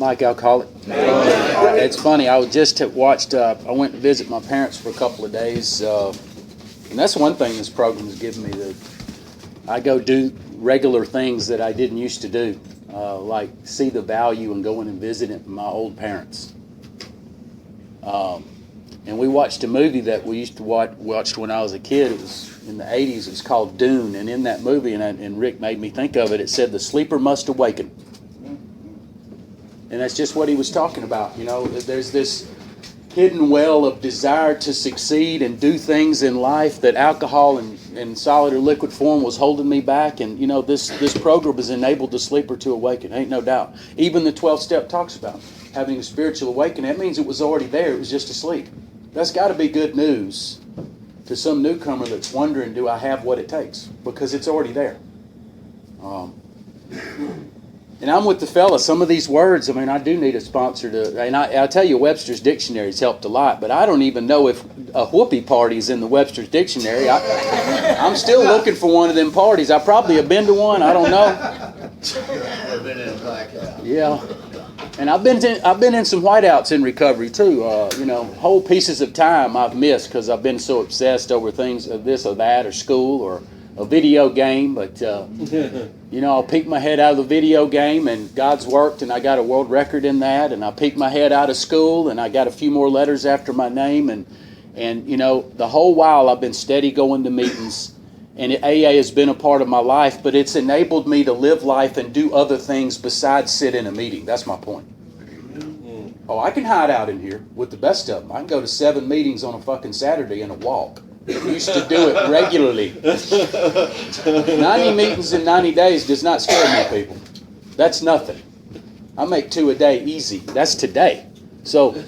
Mike, alcoholic. It's funny. I watched. I went to visit my parents for a couple of days, and that's one thing this program has given me. That I go do regular things that I didn't used to do, like see the value in going and visiting my old parents. And we watched a movie that we used to watched when I was a kid. It was in the 80s. It was called Dune, and in that movie, and Rick made me think of it. It said the sleeper must awaken. And that's just what he was talking about. You know, there's this hidden well of desire to succeed and do things in life that alcohol in solid or liquid form was holding me back. And, you know, this program has enabled the sleeper to awaken. Ain't no doubt. Even the 12th step talks about having a spiritual awakening. That means it was already there. It was just asleep. That's got to be good news to some newcomer that's wondering, do I have what it takes? Because it's already there. And I'm with the fella. Some of these words, I mean, I do need a sponsor to, and I'll tell you, Webster's Dictionary's helped a lot, but I don't even know if a whoopee party's in the Webster's Dictionary. I'm still looking for one of them parties. I probably have been to one. I don't know. I've been in a blackout. Yeah. And I've been in some whiteouts in recovery too. You know, whole pieces of time I've missed because I've been so obsessed over things of this or that or school or a video game. But you know, I'll peek my head out of the video game and God's worked and I got a world record in that. And I peek my head out of school and I got a few more letters after my name. And you know, the whole while I've been steady going to meetings. And AA has been a part of my life, but it's enabled me to live life and do other things besides sit in a meeting. That's my point. Oh, I can hide out in here with the best of them. I can go to 7 meetings on a fucking Saturday and a walk. I used to do it regularly. 90 meetings in 90 days does not scare me, people. That's nothing. I make 2 a day easy. That's today. So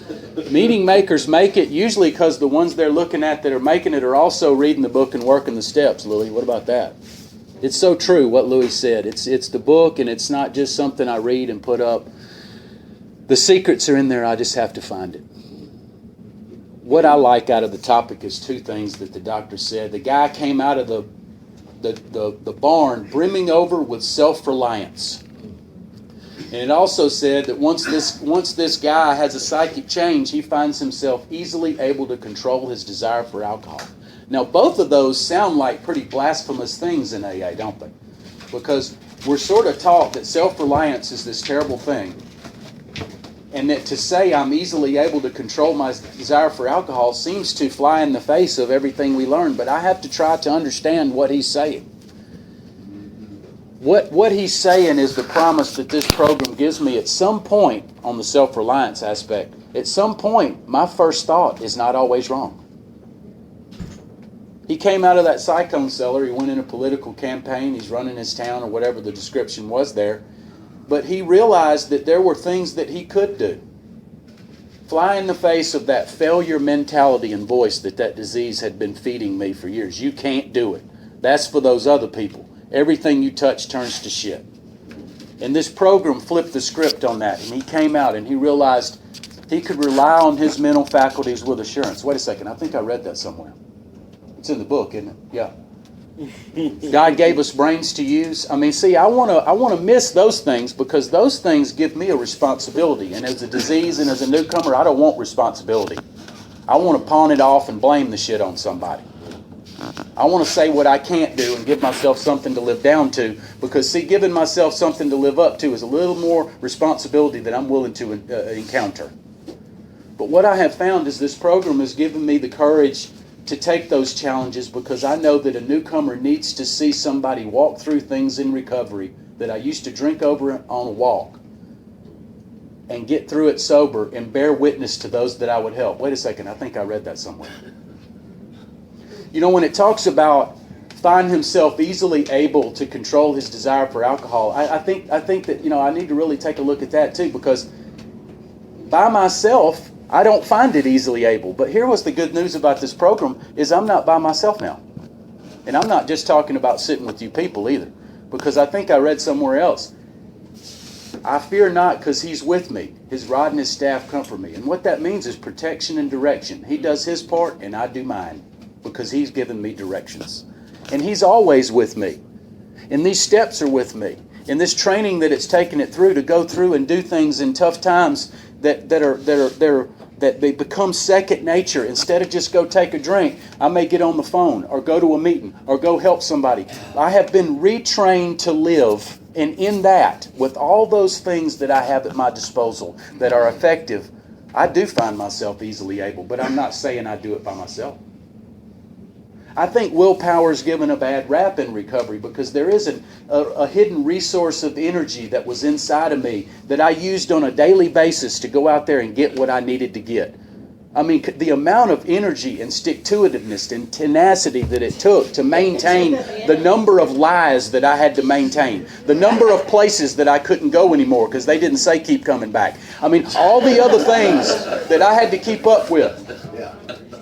meeting makers make it usually because the ones they're looking at that are making it are also reading the book and working the steps, Louis. What about that? It's so true what Louis said. It's the book and it's not just something I read and put up. The secrets are in there. I just have to find it. What I like out of the topic is 2 things that the doctor said. The guy came out of the barn brimming over with self-reliance. And it also said that once this guy has a psychic change, he finds himself easily able to control his desire for alcohol. Now, both of those sound like pretty blasphemous things in AA, don't they? Because we're sort of taught that self-reliance is this terrible thing. And that to say I'm easily able to control my desire for alcohol seems to fly in the face of everything we learn. But I have to try to understand what he's saying. What he's saying is the promise that this program gives me at some point on the self-reliance aspect. At some point, my first thought is not always wrong. He came out of that cyclone cellar. He went in a political campaign. He's running his town or whatever the description was there. But he realized that there were things that he could do. Fly in the face of that failure mentality and voice that disease had been feeding me for years. You can't do it. That's for those other people. Everything you touch turns to shit. And this program flipped the script on that. And he came out and he realized he could rely on his mental faculties with assurance. Wait a second. I think I read that somewhere. It's in the book, isn't it? Yeah. God gave us brains to use. I mean, see, I want to miss those things because those things give me a responsibility. And as a disease and as a newcomer, I don't want responsibility. I want to pawn it off and blame the shit on somebody. I want to say what I can't do and give myself something to live down to because, see, giving myself something to live up to is a little more responsibility than I'm willing to encounter. But what I have found is this program has given me the courage to take those challenges because I know that a newcomer needs to see somebody walk through things in recovery that I used to drink over on a walk and get through it sober and bear witness to those that I would help. Wait a second, I think I read that somewhere. You know, when it talks about find himself easily able to control his desire for alcohol, I think that, you know, I need to really take a look at that too because by myself, I don't find it easily able. But here was the good news about this program is I'm not by myself now. And I'm not just talking about sitting with you people either. Because I think I read somewhere else. I fear not because he's with me. His rod and his staff comfort me. And what that means is protection and direction. He does his part and I do mine. Because he's given me directions. And he's always with me. And these steps are with me. in this training that it's taken it through to go through and do things in tough times that they become second nature. Instead of just go take a drink, I may get on the phone or go to a meeting or go help somebody. I have been retrained to live, and in that, with all those things that I have at my disposal that are effective, I do find myself easily able, but I'm not saying I do it by myself. I think willpower is given a bad rap in recovery because there is a hidden resource of energy that was inside of me that I used on a daily basis to go out there and get what I needed to get. I mean, the amount of energy and stick-to-itiveness and tenacity that it took to maintain the number of lies that I had to maintain, the number of places that I couldn't go anymore because they didn't say keep coming back. I mean, all the other things that I had to keep up with.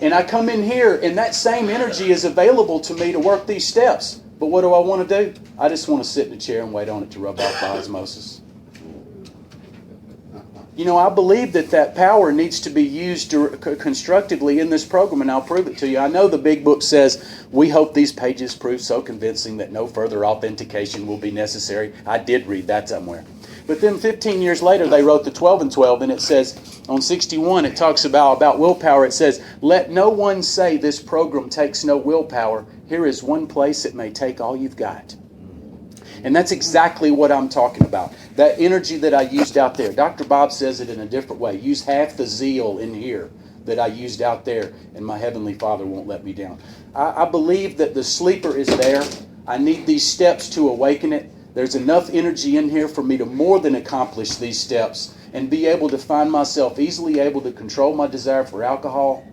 And I come in here and that same energy is available to me to work these steps. But what do I want to do? I just want to sit in a chair and wait on it to rub off by osmosis. You know, I believe that power needs to be used constructively in this program, and I'll prove it to you. I know the big book says, we hope these pages prove so convincing that no further authentication will be necessary. I did read that somewhere. But then 15 years later, they wrote the 12 and 12, and it says, on 61, it talks about willpower. It says, let no one say this program takes no willpower. Here is one place it may take all you've got. And that's exactly what I'm talking about. That energy that I used out there. Dr. Bob says it in a different way. Use half the zeal in here that I used out there, and my Heavenly Father won't let me down. I believe that the sleeper is there. I need these steps to awaken it. There's enough energy in here for me to more than accomplish these steps and be able to find myself easily able to control my desire for alcohol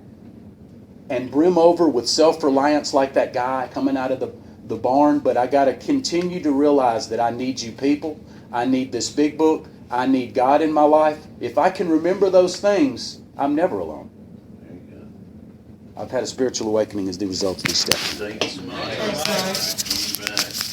and brim over with self-reliance like that guy coming out of the barn. But I got to continue to realize that I need you people. I need this big book. I need God in my life. If I can remember those things, I'm never alone. I've had a spiritual awakening as the result of these steps. Thanks, Mike.